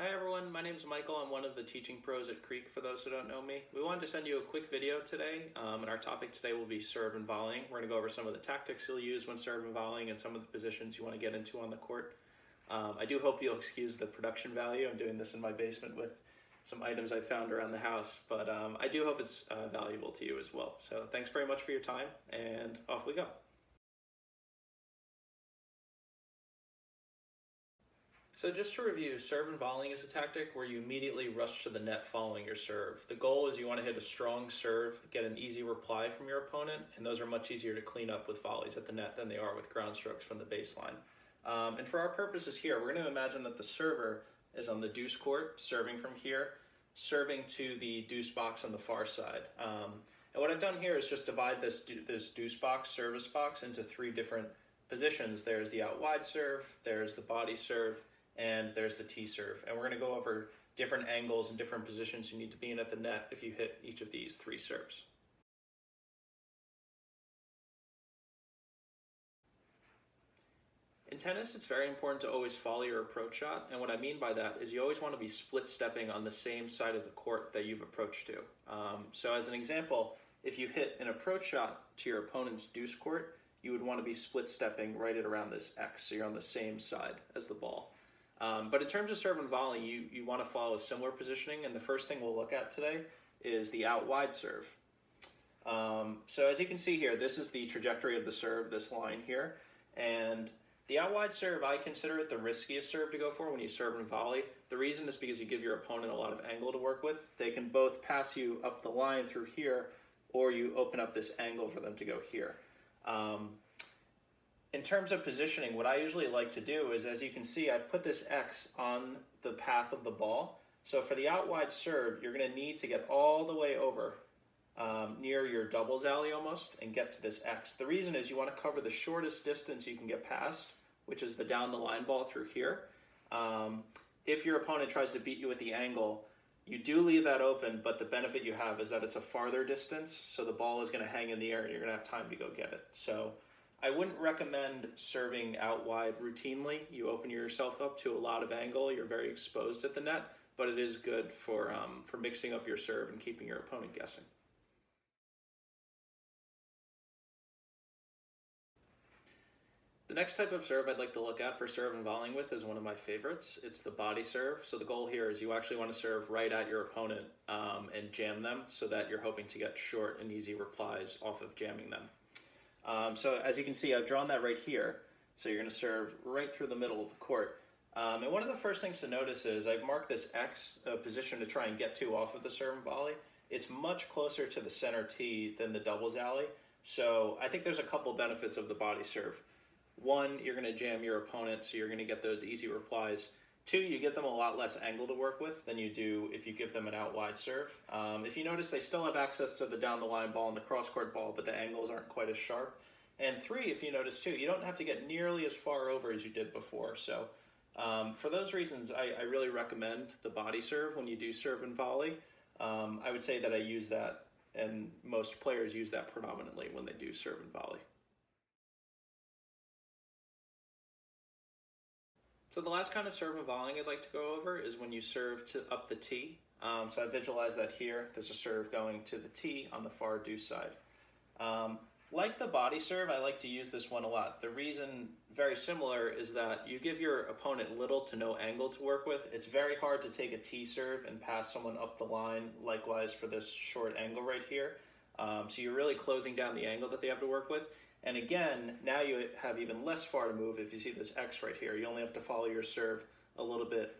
Hi everyone, my name is Michael. I'm one of the teaching pros at Creek for those who don't know me. We wanted to send you a quick video today, and our topic today will be serve and volleying. We're going to go over some of the tactics you'll use when serve and volleying and some of the positions you want to get into on the court. I do hope you'll excuse the production value. I'm doing this in my basement with some items I found around the house, but I do hope it's valuable to you as well. So thanks very much for your time, and off we go. So just to review, serve and volleying is a tactic where you immediately rush to the net following your serve. The goal is you want to hit a strong serve, get an easy reply from your opponent, and those are much easier to clean up with volleys at the net than they are with ground strokes from the baseline. And for our purposes here, we're going to imagine that the server is on the deuce court, serving from here, serving to the deuce box on the far side. And what I've done here is just divide this deuce box, service box, into three different positions. There's the out wide serve, there's the body serve, and there's the tee serve. And we're going to go over different angles and different positions you need to be in at the net if you hit each of these three serves. In tennis, it's very important to always follow your approach shot, and what I mean by that is you always want to be split stepping on the same side of the court that you've approached to. So as an example, if you hit an approach shot to your opponent's deuce court, you would want to be split stepping right at around this X, so you're on the same side as the ball. But in terms of serve and volley, you want to follow a similar positioning, and the first thing we'll look at today is the out wide serve. So as you can see here, this is the trajectory of the serve, this line here, and the out wide serve, I consider it the riskiest serve to go for when you serve and volley. The reason is because you give your opponent a lot of angle to work with. They can both pass you up the line through here, or you open up this angle for them to go here. In terms of positioning, what I usually like to do is, as you can see, I've put this X on the path of the ball. So for the out wide serve, you're going to need to get all the way over near your doubles alley almost and get to this X. The reason is you want to cover the shortest distance you can get past, which is the down the line ball through here. If your opponent tries to beat you at the angle, you do leave that open, but the benefit you have is that it's a farther distance, so the ball is going to hang in the air and you're going to have time to go get it. So I wouldn't recommend serving out wide routinely. You open yourself up to a lot of angle, you're very exposed at the net, but it is good for mixing up your serve and keeping your opponent guessing. The next type of serve I'd like to look at for serve and volleying with is one of my favorites. It's the body serve. So the goal here is you actually want to serve right at your opponent and jam them so that you're hoping to get short and easy replies off of jamming them. So as you can see, I've drawn that right here. So you're going to serve right through the middle of the court. And one of the first things to notice is I've marked this X position to try and get to off of the serve and volley. It's much closer to the center tee than the doubles alley. So I think there's a couple benefits of the body serve. One, you're going to jam your opponent, so you're going to get those easy replies. Two, you get them a lot less angle to work with than you do if you give them an out wide serve. If you notice, they still have access to the down the line ball and the cross court ball, but the angles aren't quite as sharp. And three, if you notice too, you don't have to get nearly as far over as you did before. So for those reasons, I really recommend the body serve when you do serve and volley. I would say that I use that, and most players use that predominantly when they do serve and volley. So the last kind of serve and volleying I'd like to go over is when you serve up the tee. So I visualize that here. There's a serve going to the tee on the far deuce side. Like the body serve, I like to use this one a lot. The reason, very similar, is that you give your opponent little to no angle to work with. It's very hard to take a tee serve and pass someone up the line, likewise for this short angle right here. So you're really closing down the angle that they have to work with. And again, now you have even less far to move. If you see this X right here, you only have to follow your serve a little bit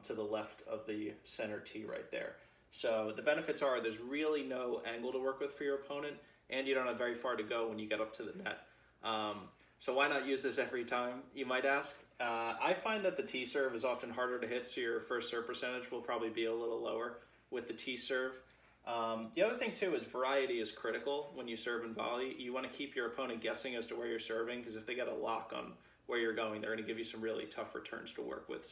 to the left of the center tee right there. So the benefits are there's really no angle to work with for your opponent, and you don't have very far to go when you get up to the net. So why not use this every time, you might ask? I find that the tee serve is often harder to hit, so your first serve percentage will probably be a little lower with the tee serve. The other thing too is variety is critical when you serve and volley. You want to keep your opponent guessing as to where you're serving, because if they get a lock on where you're going, they're going to give you some really tough returns to work with.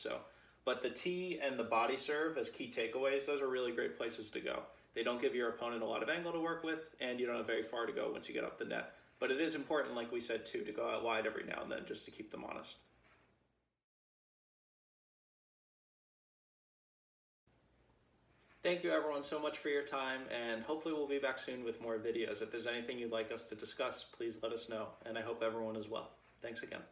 But the tee and the body serve as key takeaways, those are really great places to go. They don't give your opponent a lot of angle to work with, and you don't have very far to go once you get up the net. But it is important, like we said too, to go out wide every now and then just to keep them honest. Thank you everyone so much for your time, and hopefully we'll be back soon with more videos. If there's anything you'd like us to discuss, please let us know, and I hope everyone is well. Thanks again.